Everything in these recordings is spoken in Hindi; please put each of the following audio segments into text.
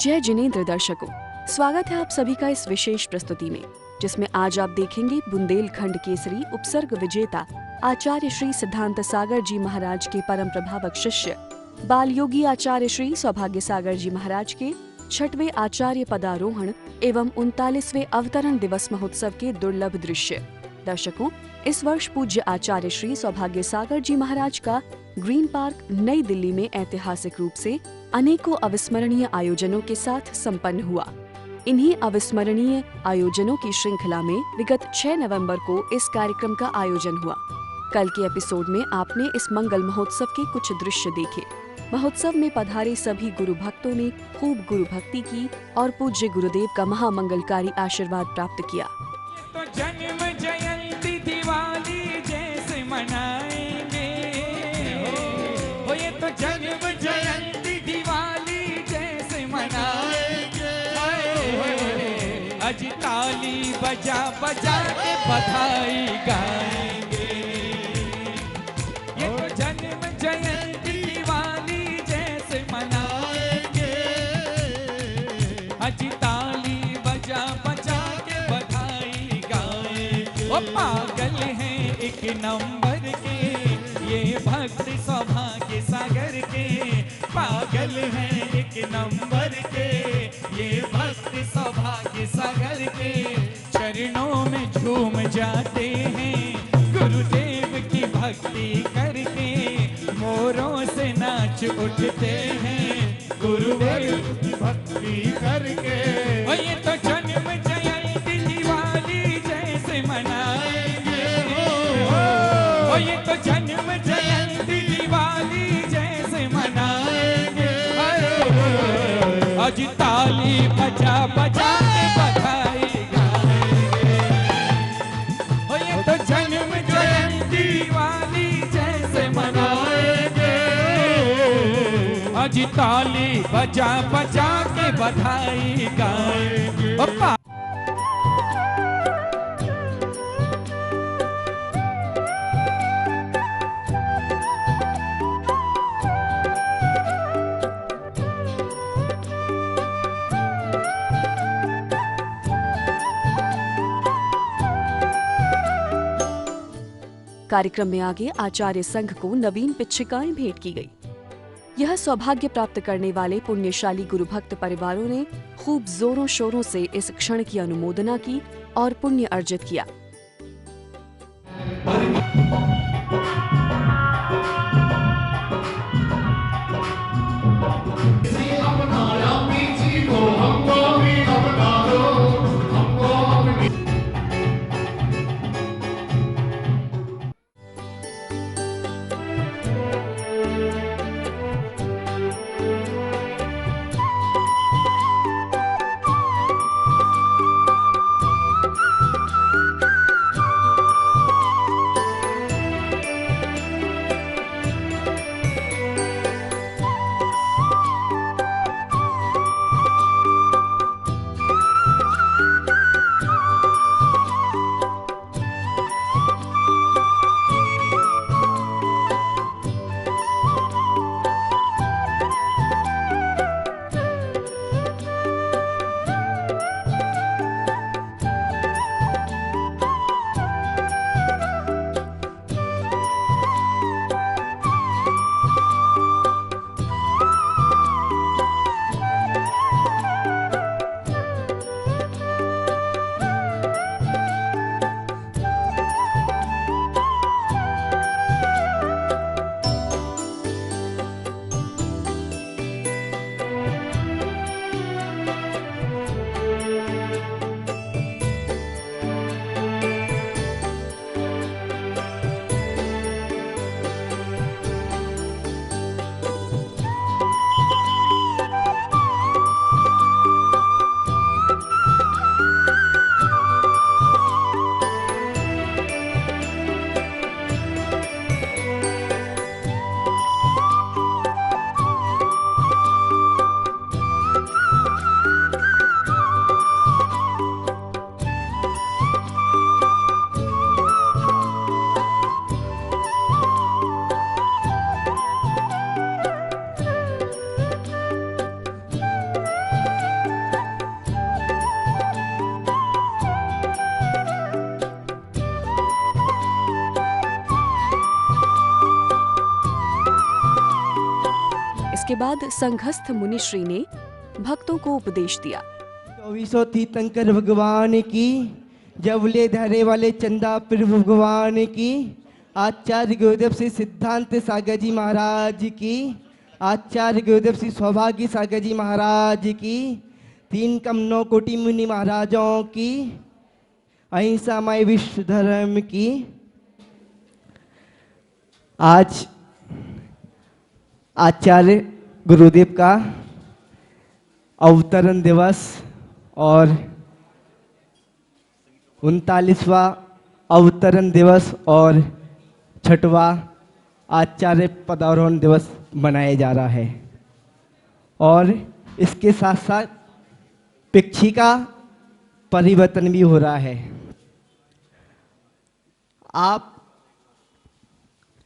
जय जिनेंद्र दर्शकों, स्वागत है आप सभी का इस विशेष प्रस्तुति में, जिसमें आज आप देखेंगे बुंदेलखंड केसरी उपसर्ग विजेता आचार्य श्री सिद्धांत सागर जी महाराज के परम प्रभावक शिष्य बाल योगी आचार्य श्री सौभाग्य सागर जी महाराज के 6वें आचार्य पदारोहण एवं 39वें अवतरण दिवस महोत्सव के दुर्लभ दृश्य। दर्शकों, इस वर्ष पूज्य आचार्य श्री सौभाग्य सागर जी महाराज का ग्रीन पार्क नई दिल्ली में ऐतिहासिक रूप से अनेकों अविस्मरणीय आयोजनों के साथ संपन्न हुआ। इन्हीं अविस्मरणीय आयोजनों की श्रृंखला में विगत 6 नवंबर को इस कार्यक्रम का आयोजन हुआ। कल के एपिसोड में आपने इस मंगल महोत्सव के कुछ दृश्य देखे। महोत्सव में पधारे सभी गुरु भक्तों ने खूब गुरु भक्ति की और पूज्य गुरुदेव का महामंगलकारी आशीर्वाद प्राप्त किया। तो जन्म जयंती दिवाली जैसे मनाएंगे, हो ये तो जन्म जयंती दिवाली जैसे मनाएंगे। आज ताली बजा बजा के बधाई गाएंगे। ये तो जन्म जयंती दिवाली जैसे मनाएंगे। आज ताली बजा बजा के बधाई गाएंगे। वो पागल हैं एक नंबर के, ये भक्त सौभाग्य सागर के। पागल हैं एक नंबर के, ये भक्त सौभाग्य सागर के। चरणों में झूम जाते हैं गुरुदेव की भक्ति करके। मोरों से नाच उठते हैं गुरुदेव की भक्ति करके। और ये तो जन्म जयंती दिवाली जैसे मनाएंगे। और ये तो जन्म जयंती दिवाली जैसे मनाएंगे। आज ताली बजा बजा के बधाई गाएंगे। और ये तो जन्म जयंती दिवाली जैसे मनाएंगे। आज ताली बजा बजा के बधाई गाएंगे। कार्यक्रम में आगे आचार्य संघ को नवीन पिच्छिकाएं भेंट की गई। यह सौभाग्य प्राप्त करने वाले पुण्यशाली गुरुभक्त परिवारों ने खूब जोरों शोरों से इस क्षण की अनुमोदना की और पुण्य अर्जित किया। इसके बाद संघस्थ मुनिश्री ने भक्तों को उपदेश दिया। 2400 तीर्थंकर भगवान की, जबले धारे वाले चंदा प्रभु भगवान की, आचार्य गुरुदेव श्री सिद्धांत सागर जी महाराज की, आचार्य गुरुदेव श्री सौभाग्य सागर जी महाराज की, 3 कम 9 कोटि मुनि महाराजों की, अहिंसामय विश्व धर्म की। आज आचार्य गुरुदेव का अवतरण दिवस और 39वां अवतरण दिवस और 6वां आचार्य पदारोहण दिवस मनाया जा रहा है। और इसके साथ साथ पिक्षी का परिवर्तन भी हो रहा है। आप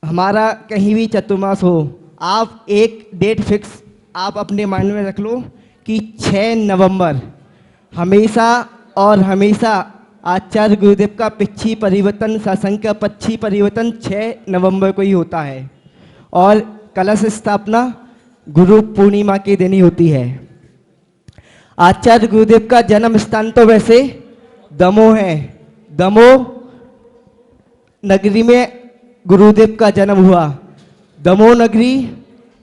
हमारा कहीं भी चतुर्मास हो, आप एक डेट फिक्स आप अपने माइंड में रख लो कि 6 नवंबर हमेशा और हमेशा आचार्य गुरुदेव का पिक्षी परिवर्तन, सत्संग का पक्षी परिवर्तन 6 नवंबर को ही होता है। और कलश स्थापना गुरु पूर्णिमा के दिन ही होती है। आचार्य गुरुदेव का जन्म स्थान तो वैसे दमोह है। दमोह नगरी में गुरुदेव का जन्म हुआ। दमोह नगरी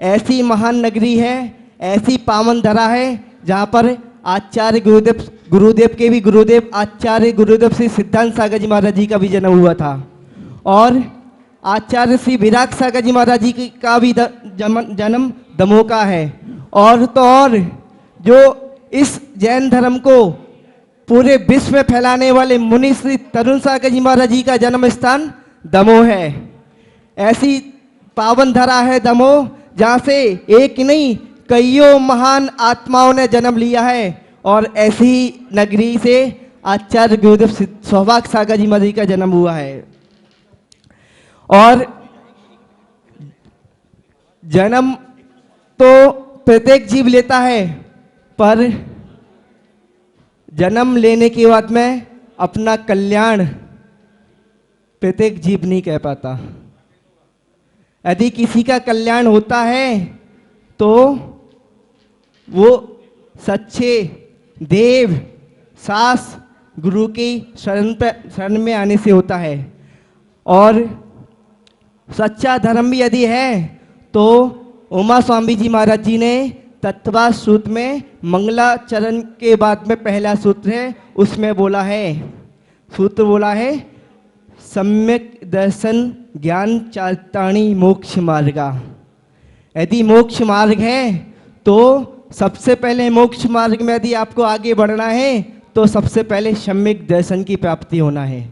ऐसी महान नगरी है, ऐसी पावन धरा है जहाँ पर आचार्य गुरुदेव के भी गुरुदेव आचार्य गुरुदेव श्री सिद्धांत सागर जी महाराज जी का भी जन्म हुआ था। और आचार्य श्री विराट सागर जी महाराज जी का भी जन्म दमोह का है। और तो और जो इस जैन धर्म को पूरे विश्व में फैलाने वाले मुनि श्री तरुण सागर जी महाराज जी का जन्म स्थान दमोह है। ऐसी पावन धरा है दमोह जहाँ से एक नहीं कईयों महान आत्माओं ने जन्म लिया है। और ऐसी नगरी से आचार्य गुरुदेव सौभाग्य सागर जी महाराज जी का जन्म हुआ है। और जन्म तो प्रत्येक जीव लेता है, पर जन्म लेने के बाद में अपना कल्याण प्रत्येक जीव नहीं कह पाता। यदि किसी का कल्याण होता है तो वो सच्चे देव सास गुरु की शरण में आने से होता है। और सच्चा धर्म भी यदि है तो उमा स्वामी जी महाराज जी ने तत्वा सूत्र में मंगलाचरण के बाद में पहला सूत्र है, उसमें बोला है, सूत्र बोला है, सम्यक दर्शन ज्ञान चारिताणी मोक्ष मार्गा। यदि मोक्ष मार्ग है तो सबसे पहले मोक्ष मार्ग में यदि आपको आगे बढ़ना है तो सबसे पहले सम्यक दर्शन की प्राप्ति होना है।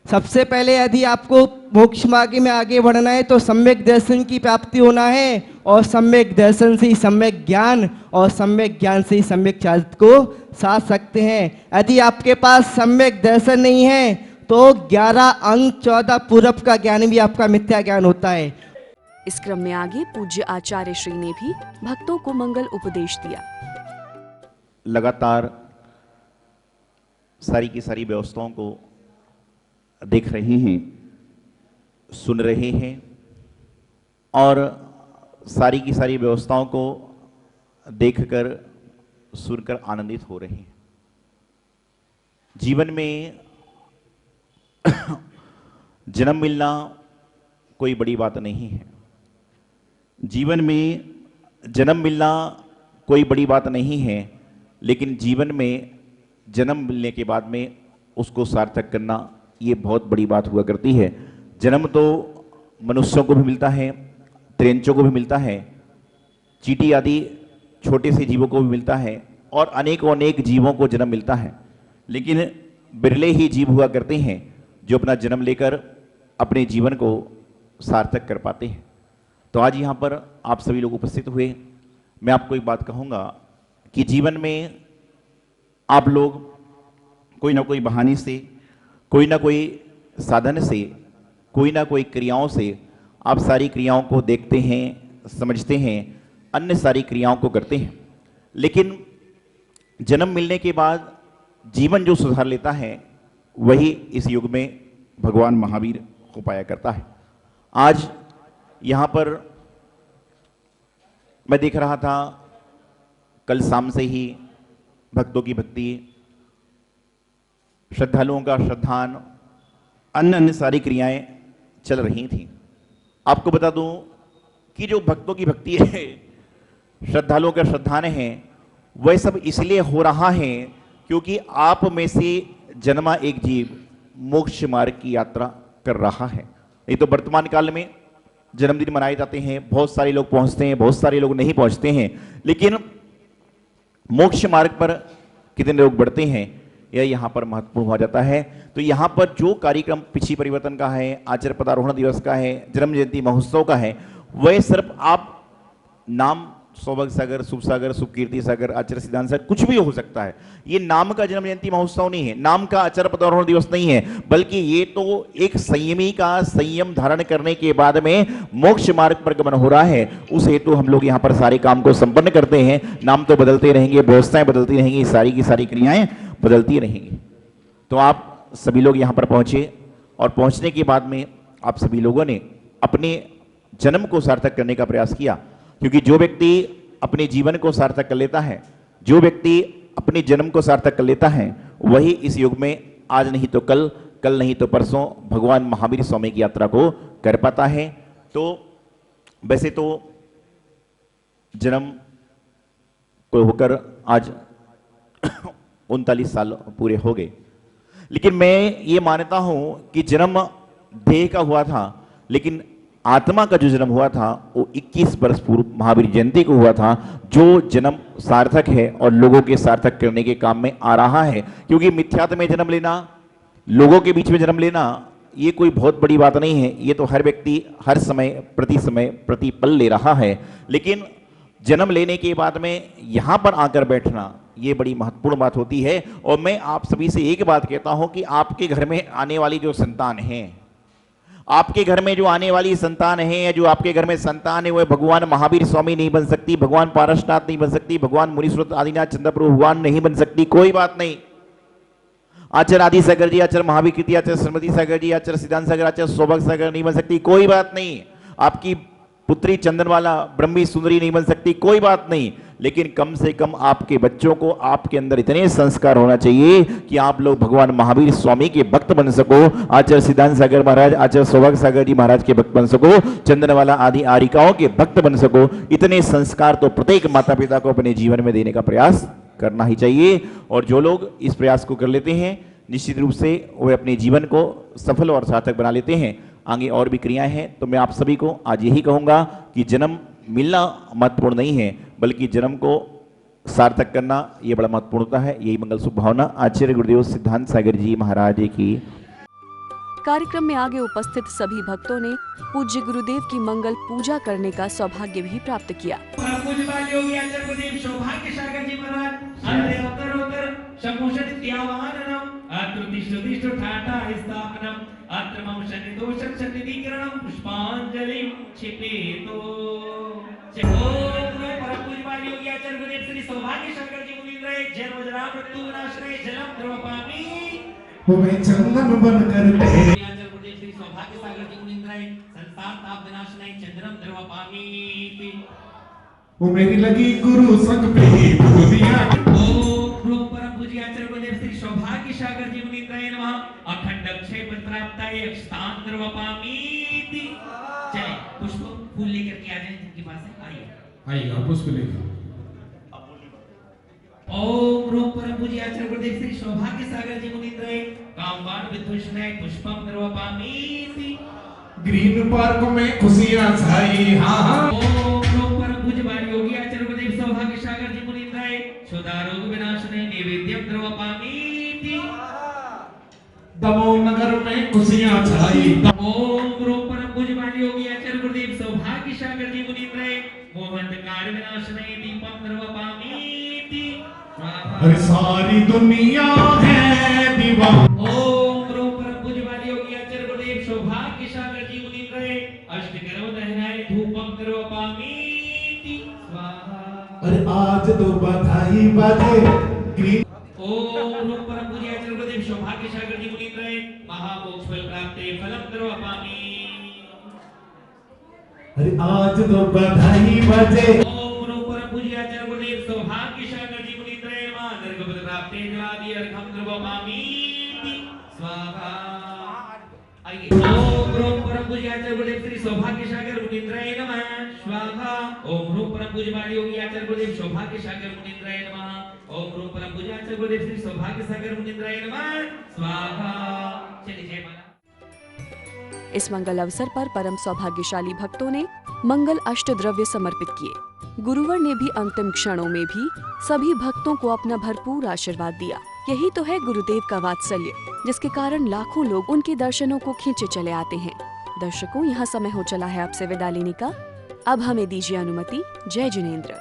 सबसे पहले यदि आपको मोक्ष मार्ग में आगे बढ़ना है तो सम्यक दर्शन की प्राप्ति होना है। और सम्यक दर्शन से ही सम्यक ज्ञान, और सम्यक ज्ञान से ही सम्यक चारित्र को साध सकते हैं। यदि आपके पास सम्यक दर्शन नहीं है तो 11 अंग 14 पूरब का ज्ञान भी आपका मिथ्या ज्ञान होता है। इस क्रम में आगे पूज्य आचार्य श्री ने भी भक्तों को मंगल उपदेश दिया। लगातार सारी की सारी व्यवस्थाओं को देख रहे हैं, सुन रहे हैं और सारी की सारी व्यवस्थाओं को देखकर सुनकर आनंदित हो रहे हैं। जीवन में जन्म मिलना कोई बड़ी बात नहीं है। जीवन में जन्म मिलना कोई बड़ी बात नहीं है, लेकिन जीवन में जन्म मिलने के बाद में उसको सार्थक करना ये बहुत बड़ी बात हुआ करती है। जन्म तो मनुष्यों को भी मिलता है, त्रेंचों को भी मिलता है, चींटी आदि छोटे से जीवों को भी मिलता है और अनेकों अनेक जीवों को जन्म मिलता है। लेकिन बिरले ही जीव हुआ करते हैं जो अपना जन्म लेकर अपने जीवन को सार्थक कर पाते हैं। तो आज यहाँ पर आप सभी लोग उपस्थित हुए, मैं आपको एक बात कहूँगा कि जीवन में आप लोग कोई ना कोई बहाने से, कोई ना कोई साधन से, कोई ना कोई क्रियाओं से आप सारी क्रियाओं को देखते हैं, समझते हैं, अन्य सारी क्रियाओं को करते हैं। लेकिन जन्म मिलने के बाद जीवन जो सुधार लेता है वही इस युग में भगवान महावीर हो पाया करता है। आज यहाँ पर मैं देख रहा था कल शाम से ही भक्तों की भक्ति, श्रद्धालुओं का श्रद्धान, अन्य अन्य सारी क्रियाएं चल रही थी। आपको बता दूं कि जो भक्तों की भक्ति है, श्रद्धालुओं का श्रद्धान है, वह सब इसलिए हो रहा है क्योंकि आप में से जन्मा एक जीव मोक्ष मार्ग की यात्रा कर रहा है। नहीं तो वर्तमान काल में जन्मदिन मनाए जाते हैं, बहुत सारे लोग पहुंचते हैं, बहुत सारे लोग नहीं पहुंचते हैं, लेकिन मोक्ष मार्ग पर कितने लोग बढ़ते हैं यह यहाँ पर महत्वपूर्ण हो जाता है। तो यहाँ पर जो कार्यक्रम पिछी परिवर्तन का है, आचार्य पदारोहण दिवस का है, जन्म जयंती महोत्सव का है, वह सिर्फ आप नाम सौभाग्य सागर, शुभ सागर, शुभ कीर्ति सागर, आचार्य सिद्धांत सागर, कुछ भी हो सकता है। ये नाम का जन्म जयंती महोत्सव नहीं है, नाम का आचार्य पदारोहण दिवस नहीं है, बल्कि ये तो एक संयमी का संयम धारण करने के बाद में मोक्ष मार्ग पर गमन हो रहा है। उस हेतु हम लोग यहाँ पर सारे काम को संपन्न करते हैं। नाम तो बदलते रहेंगे, व्यवस्थाएं बदलती रहेंगी, सारी की सारी क्रियाएं बदलती रहेंगी। तो आप सभी लोग यहाँ पर पहुंचे और पहुंचने के बाद में आप सभी लोगों ने अपने जन्म को सार्थक करने का प्रयास किया, क्योंकि जो व्यक्ति अपने जीवन को सार्थक कर लेता है, जो व्यक्ति अपने जन्म को सार्थक कर लेता है, वही इस युग में आज नहीं तो कल, कल नहीं तो परसों भगवान महावीर स्वामी की यात्रा को कर पाता है। तो वैसे तो जन्म को होकर आज 39 साल पूरे हो गए, लेकिन मैं ये मानता हूं कि जन्म देह का हुआ था, लेकिन आत्मा का जो जन्म हुआ था वो 21 वर्ष पूर्व महावीर जयंती को हुआ था, जो जन्म सार्थक है और लोगों के सार्थक करने के काम में आ रहा है। क्योंकि मिथ्यात्व में जन्म लेना, लोगों के बीच में जन्म लेना, ये कोई बहुत बड़ी बात नहीं है। ये तो हर व्यक्ति हर समय प्रति पल ले रहा है, लेकिन जन्म लेने के बाद में यहां पर आकर बैठना ये बड़ी महत्वपूर्ण बात होती है। और मैं आप सभी से एक बात कहता हूं कि आपके घर में आने वाली जो संतान है, आपके घर में जो आने वाली संतान है, या जो आपके घर में संतान है, वह भगवान महावीर स्वामी नहीं बन सकती, भगवान पारसनाथ नहीं बन सकती, भगवान मुनीश्वर आदिनाथ चंद्रप्रभु भगवान नहीं बन सकती, कोई बात नहीं। आचार्य आदि सागर जी, आचार्य महावीर कीर्ति, आचार्य श्रीमती सागर जी, आचार्य सिद्धांत सागर, आचार्य सौभाग्य सागर नहीं बन सकती, कोई बात नहीं। आपकी पुत्री चंदनवाला ब्रह्मी सुंदरी नहीं बन सकती, कोई बात नहीं। लेकिन कम से कम आपके बच्चों को आपके अंदर इतने संस्कार होना चाहिए कि आप लोग भगवान महावीर स्वामी के भक्त बन सको, आचार्य सिद्धांत सागर महाराज, आचार्य सौभाग्य सागर जी महाराज के भक्त बन सको, चंदनवाला आदि आरिकाओं के भक्त बन सको। इतने संस्कार तो प्रत्येक माता पिता को अपने जीवन में देने का प्रयास करना ही चाहिए। और जो लोग इस प्रयास को कर लेते हैं, निश्चित रूप से वे अपने जीवन को सफल और सार्थक बना लेते हैं। आगे और भी क्रियाएं हैं, तो मैं आप सभी को आज यही कहूंगा कि जन्म मिलना महत्वपूर्ण नहीं है, बल्कि जन्म को सार्थक करना ये बड़ा महत्वपूर्ण होता है। यही मंगल शुभ भावना आचार्य गुरुदेव सिद्धांत सागर जी महाराज की। कार्यक्रम में आगे उपस्थित सभी भक्तों ने पूज्य गुरुदेव की मंगल पूजा करने का सौभाग्य भी प्राप्त किया। चंदन बनकर वो मेरी लगी गुरु संग पे ही दुनिया। ओम परम पूज्य आचार्य गुरुदेव श्री सौभाग्य सागर जी मुनीन्द्राय नमः। अखंड अक्षय पद प्राप्ताय स्थान द्रवपामीति। चले पुष्प फूल लेकर के आ जाएं जिनके पास है, आइए आप पुष्प लेकर। ओम परम पूज्य आचार्य गुरुदेव श्री सौभाग्य सागर जी मुनीन्द्राय कामवान विद्वैष्णय पुष्पम द्रवपामीति। ग्रीन पार्क में खुशियां छाई, हाँ हाँ। ओम परम पूज्य बाल योगी आचार्य गुरुदेव सौभाग्य सागर जी मुनीन्द्राय क्षुधारोग विनाशने नैवेद्यम द्रवपामीति। दमो नगर में खुशियां छाई। ओम परम पूज्य बाल योगी आचार्य गुरुदेव सौभाग्य सागर जी मुनीन्द्राय मोहंधकार विनाशने दीपम द्रवपामीति। अरे सारी दुनिया है दीवाना। ओम परम पूज्य बाल योगी आचार्य गुरुदेव सौभाग्य सागर जी मुनीन्द्राय अष्टकरो दहनाय धूपम द्रवपामीति। अरे आज तो बधाई बाजे। ग्रीन ओम परम पूज्य आचार्य गुरुदेव सौभाग्य सागर जी मुनीन्द्राय महामोक्ष फल प्राप्ते फलम द्रवपामीति। अरे आज तो बधाई बाजे। ओम सर्वपामीति स्वाहा। आइए ओम ह्रूम परम पूज्य आचार्य गुरुदेव श्री सौभाग्य सागर मुनींद्राय नमः स्वाहा। ओम ह्रूम परम पूज्य बाली योगी आचार्य गुरुदेव सौभाग्य सागर मुनींद्राय नमः। ओम ह्रूम परम पूज्य आचार्य गुरुदेव श्री सौभाग्य सागर मुनींद्राय नमः स्वाहा। चलिए जय माला। इस मंगल अवसर पर परम सौभाग्यशाली भक्तों ने मंगल अष्टद्रव्य समर्पित किए। गुरुवर ने भी अंतिम क्षणों में भी सभी भक्तों को अपना भरपूर आशीर्वाद दिया। यही तो है गुरुदेव का वात्सल्य, जिसके कारण लाखों लोग उनके दर्शनों को खींचे चले आते हैं। दर्शकों, यहाँ समय हो चला है आपसे विदा लेने का। अब हमें दीजिए अनुमति। जय जिनेंद्र।